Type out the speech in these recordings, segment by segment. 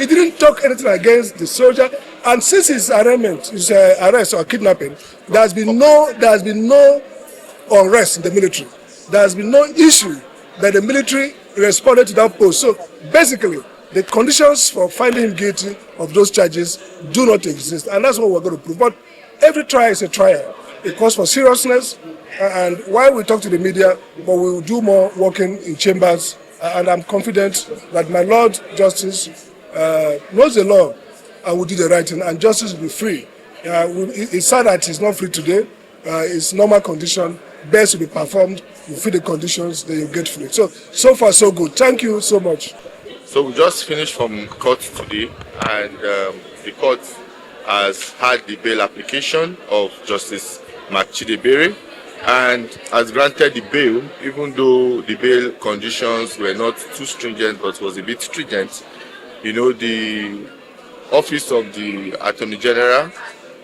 He didn't talk anything against the soldier. And since his arraignment, his arrest or kidnapping, there has been no unrest in the military. There has been no issue that the military responded to that post. So basically, the conditions for finding him guilty of those charges do not exist, and that's what we're going to prove. But every trial is a trial. It calls for seriousness, and while we talk to the media, but we will do more working in chambers, and I'm confident that my Lord Justice knows the law and will do the right thing, and justice will be free. It's sad that he's not free today. It's normal condition. Best will be performed. You fit the conditions, then you get free. So far so good. Thank you so much. So we just finished from court today, and the court has had the bail application of Justice Chidiebere and has granted the bail, even though the bail conditions were not too stringent but was a bit stringent. The office of the Attorney General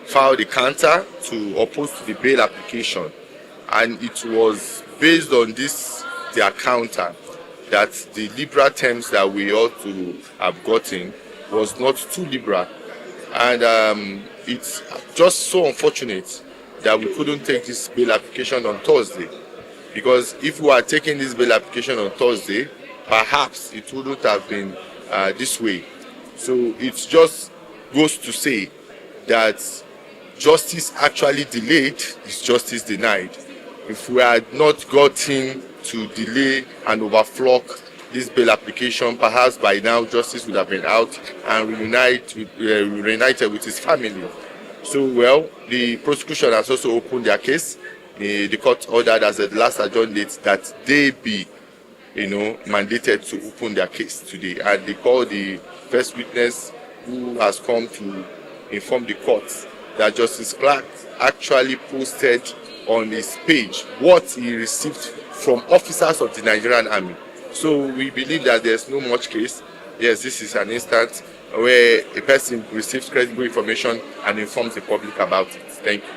filed a counter to oppose to the bail application, and it was based on their counter, that the liberal terms that we ought to have gotten was not too liberal. And it's just so unfortunate that we couldn't take this bail application on Thursday. Because if we had taken this bail application on Thursday, perhaps it wouldn't have been this way. So it just goes to say that justice actually delayed is justice denied. If we had not gotten to delay and overflock this bail application, perhaps by now justice would have been out and reunited with his family. So, the prosecution has also opened their case. The court ordered as a last adjourned date that they be, mandated to open their case today. And they called the first witness who has come to inform the court that Justice Clark actually posted on his page what he received from officers of the Nigerian Army. So we believe that there's no much case. Yes, this is an instance where a person receives credible information and informs the public about it. Thank you.